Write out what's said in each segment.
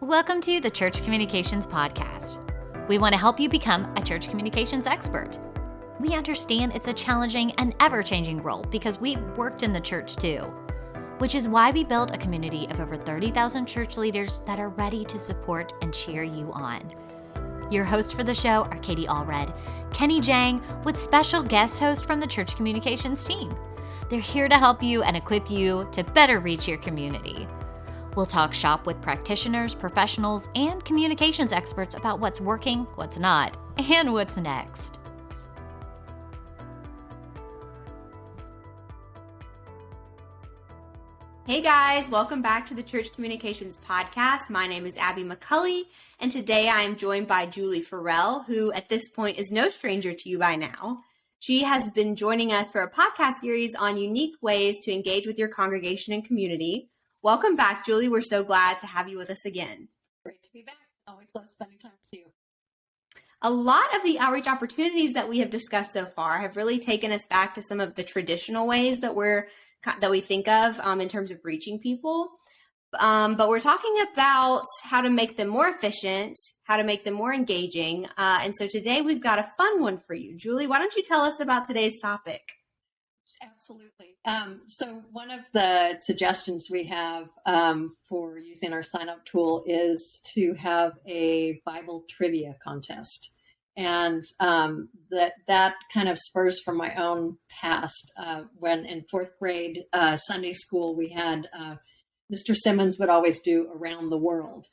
Welcome to the Church Communications Podcast. We want to help you become a church communications expert. We understand it's a challenging and ever-changing role because we worked in the church too, which is why we built a community of over 30,000 church leaders that are ready to support and cheer you on. Your hosts for the show are Katie Allred, Kenny Jahng, with special guest host from the Church Communications team. They're here to help you and equip you to better reach your community. We'll talk shop with practitioners, professionals, and communications experts about what's working, what's not, and what's next. Hey guys, welcome back to the Church Communications Podcast. My name is Abby McCulley, and today I am joined by Julie Farrell, who at this point is no stranger to you by now. She has been joining us for a podcast series on unique ways to engage with your congregation and community. Welcome back, Julie. We're so glad to have you with us again. Great to be back. Always love spending time with you. A lot of the outreach opportunities that we have discussed so far have really taken us back to some of the traditional ways that we think of in terms of reaching people. But we're talking about how to make them more efficient, how to make them more engaging. And so today we've got a fun one for you. Julie, why don't you tell us about today's topic? Absolutely. So one of the suggestions we have for using our sign-up tool is to have a Bible trivia contest. And that kind of spurs from my own past. When in fourth grade Sunday school, we had Mr. Simmons would always do Around the World.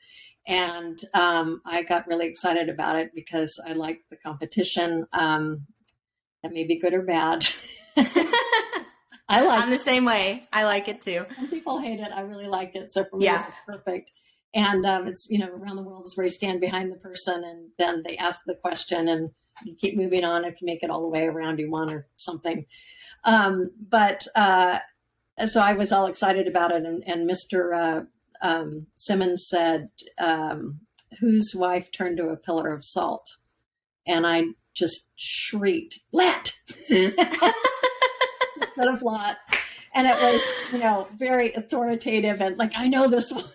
And I got really excited about it because I liked the competition. That may be good or bad. I'm the same way. I like it too. Some people hate it. I really like it. So for me, it's perfect. And it's, Around the World is where you stand behind the person and then they ask the question and you keep moving on. If you make it all the way around, you won or something. So I was all excited about it. And Mr. Simmons said, whose wife turned to a pillar of salt? And I just shrieked, Let! Instead of lot. And it was, very authoritative and like, I know this one.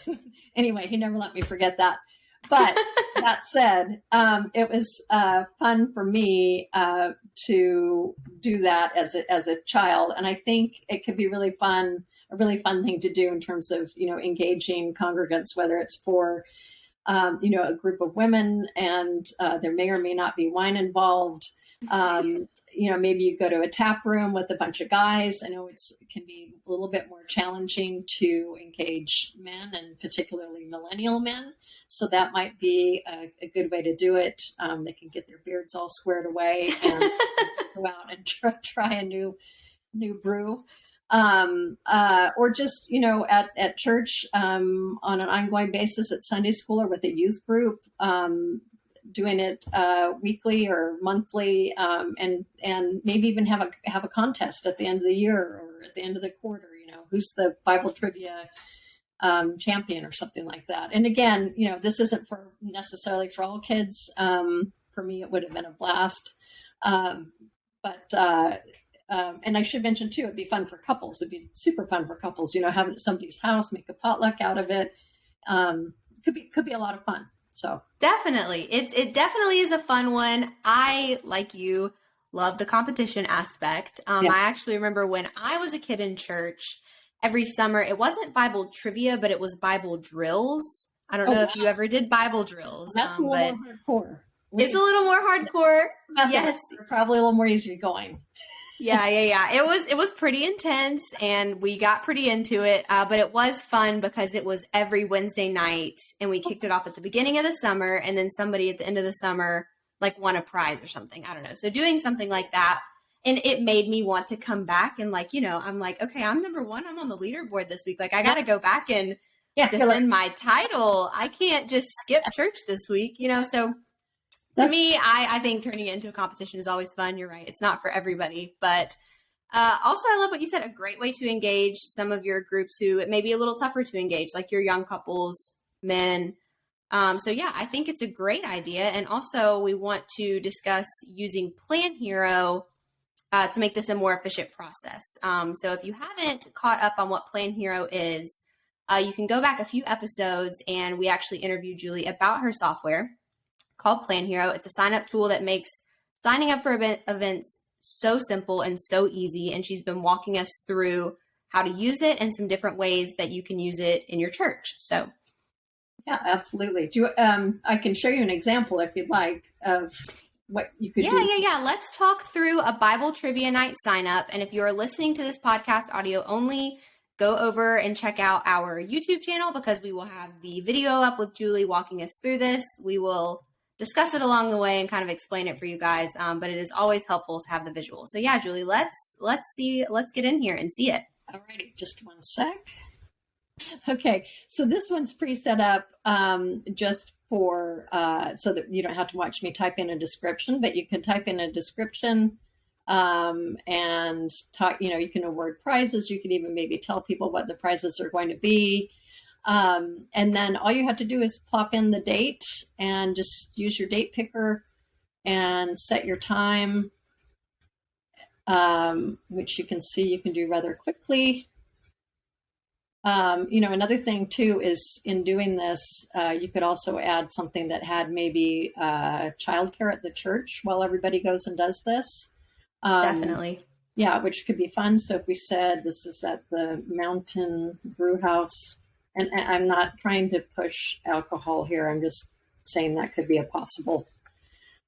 Anyway, he never let me forget that. But that said, it was fun for me to do that as a child. And I think it could be a really fun thing to do in terms of, engaging congregants, whether it's for, a group of women and there may or may not be wine involved. Maybe you go to a tap room with a bunch of guys. I know it can be a little bit more challenging to engage men and particularly millennial men. So that might be a good way to do it. They can get their beards all squared away and go out and try a new brew. Or just, at church on an ongoing basis at Sunday school or with a youth group, doing it weekly or monthly, and maybe even have a contest at the end of the year or at the end of the quarter. Who's the Bible trivia champion or something like that. And again, this isn't necessarily for all kids. For me, it would have been a blast. And I should mention too, it'd be fun for couples. It'd be super fun for couples. Having it at somebody's house, make a potluck out of it. Could be a lot of fun. So definitely. It definitely is a fun one. I, like you, love the competition aspect. I actually remember when I was a kid in church, every summer, it wasn't Bible trivia, but it was Bible drills. I don't know if you ever did Bible drills. That's a little more hardcore. It's a little more hardcore. Yes. Probably a little more easygoing. Yeah. It was pretty intense and we got pretty into it. But it was fun because it was every Wednesday night and we kicked it off at the beginning of the summer and then somebody at the end of the summer won a prize or something. I don't know. So doing something like that. And it made me want to come back and I'm like, okay, I'm number one. I'm on the leaderboard this week. I got to go back and defend my title. I can't just skip church this week, so to me, I think turning it into a competition is always fun. You're right. It's not for everybody. But also, I love what you said. A great way to engage some of your groups who it may be a little tougher to engage, like your young couples, men. I think it's a great idea. And also, we want to discuss using Plan Hero to make this a more efficient process. So if you haven't caught up on what Plan Hero is, you can go back a few episodes, and we actually interviewed Julie about her software called Plan Hero. It's a sign-up tool that makes signing up for events so simple and so easy, and she's been walking us through how to use it and some different ways that you can use it in your church. So yeah, absolutely. I can show you an example if you'd like of what you could do. Yeah. Let's talk through a Bible trivia night sign up. And if you're listening to this podcast audio only, go over and check out our YouTube channel, because we will have the video up with Julie walking us through this. We will discuss it along the way and kind of explain it for you guys. But it is always helpful to have the visual. So yeah, Julie, let's get in here and see it. Alrighty, just one sec. Okay, so this one's pre-set up just for so that you don't have to watch me type in a description, but you can type in a description and talk. You can award prizes. You can even maybe tell people what the prizes are going to be, and then all you have to do is plop in the date and just use your date picker and set your time, which you can see you can do rather quickly. Another thing too is in doing this, you could also add something that had maybe childcare at the church while everybody goes and does this. Definitely. Yeah, which could be fun. So if we said this is at the Mountain Brew House, and I'm not trying to push alcohol here, I'm just saying that could be a possible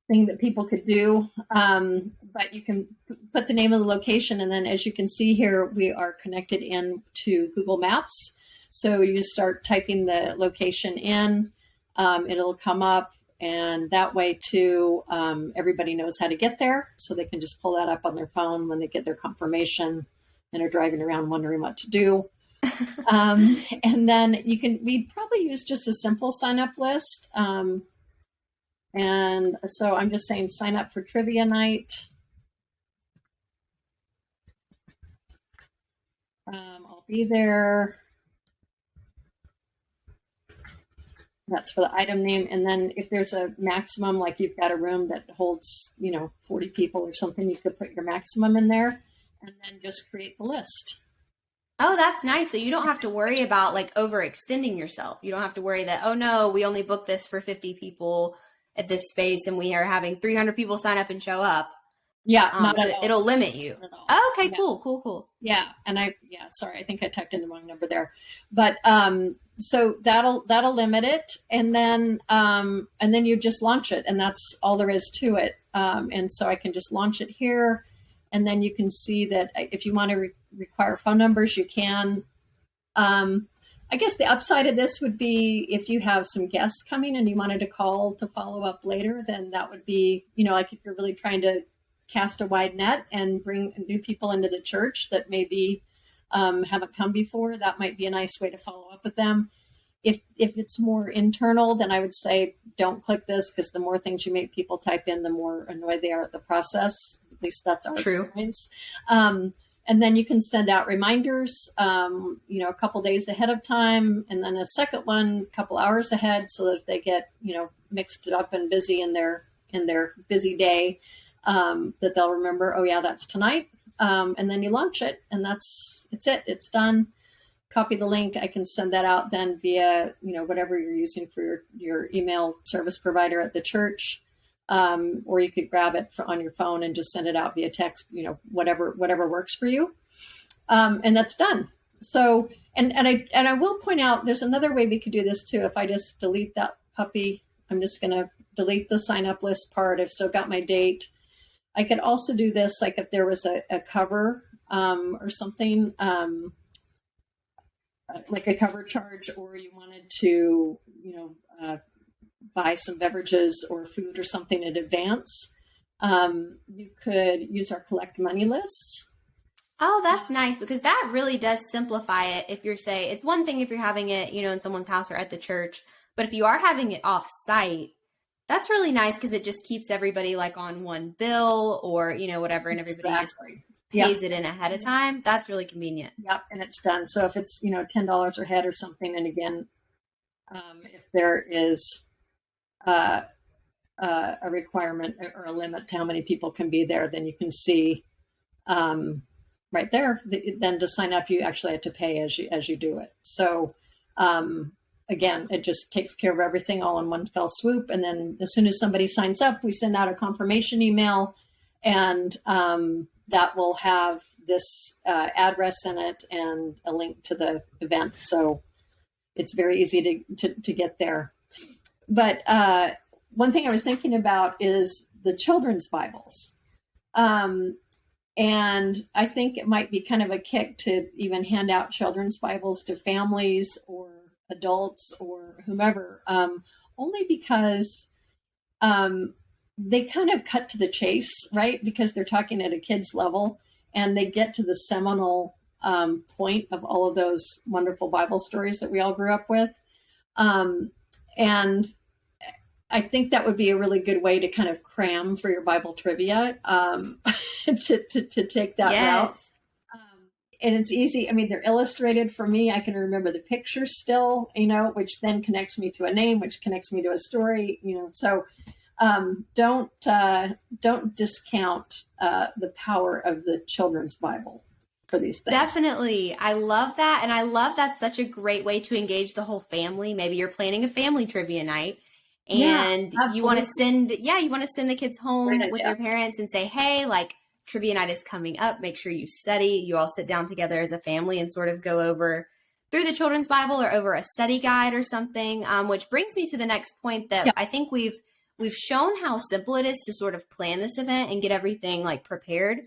thing that people could do. But you can put the name of the location, and then as you can see here, we are connected in to Google Maps. So you start typing the location in, it'll come up, and that way too, everybody knows how to get there. So they can just pull that up on their phone when they get their confirmation and are driving around wondering what to do. And then we'd probably use just a simple sign up list. And so I'm just saying, sign up for trivia night. I'll be there. That's for the item name. And then if there's a maximum, like you've got a room that holds, 40 people or something, you could put your maximum in there and then just create the list. Oh, that's nice. So you don't have to worry about like overextending yourself. You don't have to worry that, oh no, we only booked this for 50 people at this space and we are having 300 people sign up and show up. Yeah. So it'll limit you. Oh, okay, yeah. Cool. Yeah. And sorry, I think I typed in the wrong number there, but, so that'll limit it. And then you just launch it, and that's all there is to it. And so I can just launch it here. And then you can see that if you want to require phone numbers, you can. I guess the upside of this would be if you have some guests coming and you wanted to call to follow up later, then that would be, like if you're really trying to cast a wide net and bring new people into the church that maybe haven't come before, that might be a nice way to follow up with them. If it's more internal, then I would say don't click this, because the more things you make people type in, the more annoyed they are at the process. At least that's our experience. And then you can send out reminders, a couple days ahead of time, and then a second one a couple hours ahead, so that if they get, mixed up and busy in their busy day, that they'll remember, oh yeah, that's tonight. And then you launch it, and it's it. It's done. Copy the link. I can send that out then via, whatever you're using for your email service provider at the church. Or you could grab it on your phone and just send it out via text, whatever works for you. And that's done. So, and I will point out, there's another way we could do this too. If I just delete that puppy, I'm just going to delete the sign up list part. I've still got my date. I could also do this, like if there was a cover, or something, like a cover charge, or you wanted to, buy some beverages or food or something in advance, you could use our collect money lists. Oh, that's nice, because that really does simplify it. If it's one thing if you're having it, in someone's house or at the church, but if you are having it off site, that's really nice, because it just keeps everybody like on one bill or, whatever, and everybody just pays it in ahead of time. That's really convenient. Yep. And it's done. So if it's, $10 or head or something, and again, if there is a requirement or a limit to how many people can be there, then you can see right there. Then to sign up, you actually have to pay as you do it. So Again, it just takes care of everything all in one fell swoop. And then as soon as somebody signs up, we send out a confirmation email, and that will have this address in it and a link to the event. So it's very easy to get there. But one thing I was thinking about is the children's Bibles. And I think it might be kind of a kick to even hand out children's Bibles to families or adults or whomever, only because they kind of cut to the chase, right? Because they're talking at a kid's level, and they get to the seminal point of all of those wonderful Bible stories that we all grew up with. And I think that would be a really good way to kind of cram for your Bible trivia, to take that route. And it's easy. I mean, they're illustrated for me. I can remember the pictures still, which then connects me to a name, which connects me to a story, so don't discount the power of the children's Bible for these things. Definitely. I love that. And I love that's such a great way to engage the whole family. Maybe you're planning a family trivia night, and you want to send the kids home with their parents and say, hey, like, trivia night is coming up. Make sure you study. You all sit down together as a family and sort of go over through the children's Bible or over a study guide or something, which brings me to the next point that I think we've shown how simple it is to sort of plan this event and get everything like prepared.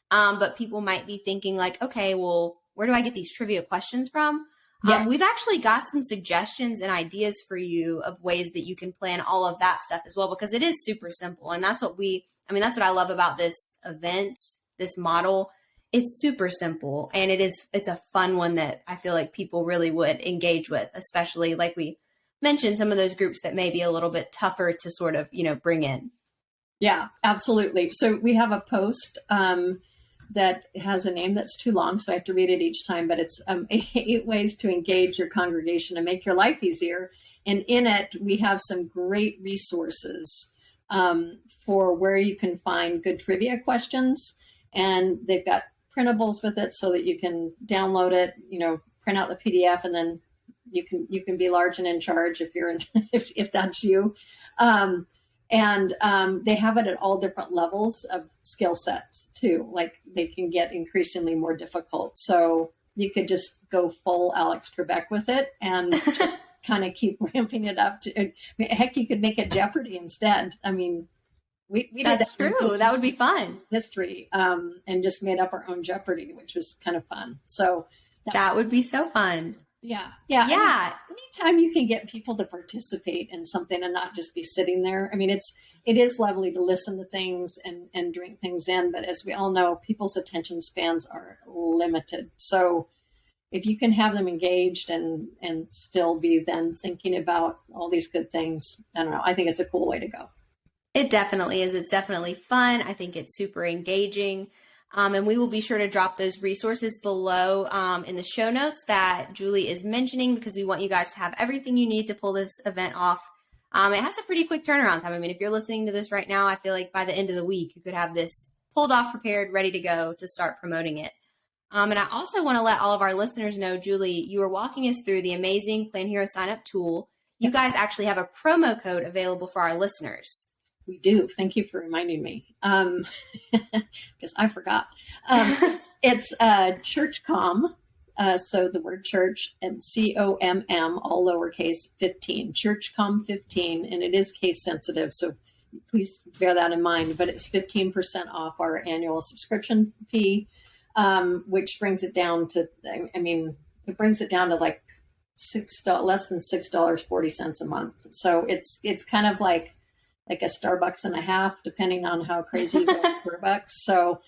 But people might be thinking like, okay, well, where do I get these trivia questions from? Yes. We've actually got some suggestions and ideas for you of ways that you can plan all of that stuff as well, because it is super simple. And that's what that's what I love about this event, this model. It's super simple, and it's a fun one that I feel like people really would engage with, especially like we mentioned, some of those groups that may be a little bit tougher to sort of, bring in. Yeah, absolutely. So we have a post that has a name that's too long, so I have to read it each time, but it's 8 ways to engage your congregation and make your life easier. And in it, we have some great resources for where you can find good trivia questions. And they've got printables with it so that you can download it, print out the PDF, and then you can be large and in charge if you're if that's you. And they have it at all different levels of skill sets too. Like, they can get increasingly more difficult. So you could just go full Alex Trebek with it and just kind of keep ramping it up to, heck, you could make it Jeopardy instead. I mean, we that's true. That would be fun. History, and just made up our own Jeopardy, which was kind of fun. So that would be so fun. Yeah. Anytime you can get people to participate in something and not just be sitting there. I mean, it is lovely to listen to things and drink things in, but as we all know, people's attention spans are limited. So if you can have them engaged and still be then thinking about all these good things, I don't know, I think it's a cool way to go. It definitely is. It's definitely fun. I think it's super engaging. And we will be sure to drop those resources below in the show notes that Julie is mentioning, because we want you guys to have everything you need to pull this event off. It has a pretty quick turnaround time. I mean, if you're listening to this right now, I feel like by the end of the week, you could have this pulled off, prepared, ready to go to start promoting it. And I also want to let all of our listeners know, Julie, you are walking us through the amazing Plan Hero sign up tool. You guys actually have a promo code available for our listeners. We do. Thank you for reminding me, because I forgot. It's ChurchComm, so the word church, and COMM, all lowercase, 15, ChurchComm 15, and it is case sensitive, so please bear that in mind. But it's 15% off our annual subscription fee, which brings it down to, it brings it down to like less than $6.40 a month. So it's kind of like a Starbucks and a half, depending on how crazy you go with Starbucks. So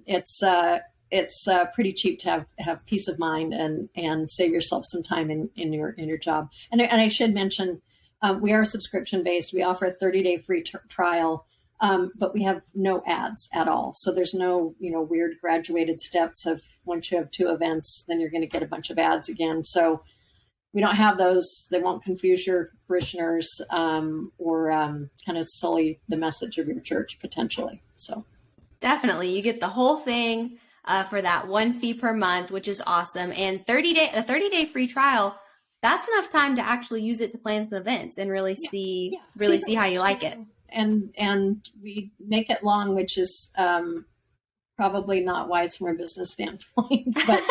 it's pretty cheap to have peace of mind and save yourself some time in your job. And I should mention, we are subscription based. We offer a 30-day free trial, but we have no ads at all. So there's no weird graduated steps of once you have 2 events, then you're going to get a bunch of ads again. So we don't have those. They won't confuse your parishioners or kind of sully the message of your church potentially. So definitely, you get the whole thing for that one fee per month, which is awesome. And a 30-day free trial. that's enough time to actually use it to plan some events and really see how you like it. And we make it long, which is probably not wise from a business standpoint, but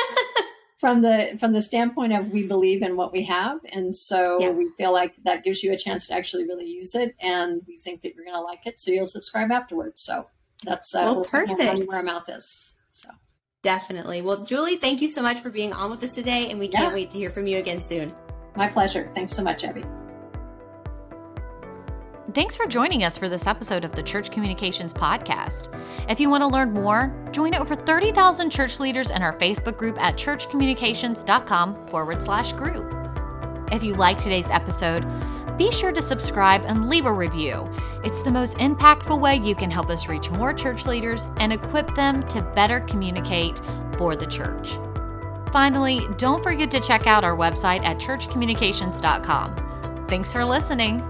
from the standpoint of we believe in what we have, and so we feel like that gives you a chance to actually really use it, and we think that you're going to like it, so you'll subscribe afterwards. So that's perfect. Money where our mouth is. So definitely. Well, Julie, thank you so much for being on with us today, and we can't wait to hear from you again soon. My pleasure. Thanks so much, Abby. Thanks for joining us for this episode of the Church Communications Podcast. If you want to learn more, join over 30,000 church leaders in our Facebook group at churchcommunications.com/group. If you liked today's episode, be sure to subscribe and leave a review. It's the most impactful way you can help us reach more church leaders and equip them to better communicate for the church. Finally, don't forget to check out our website at churchcommunications.com. Thanks for listening.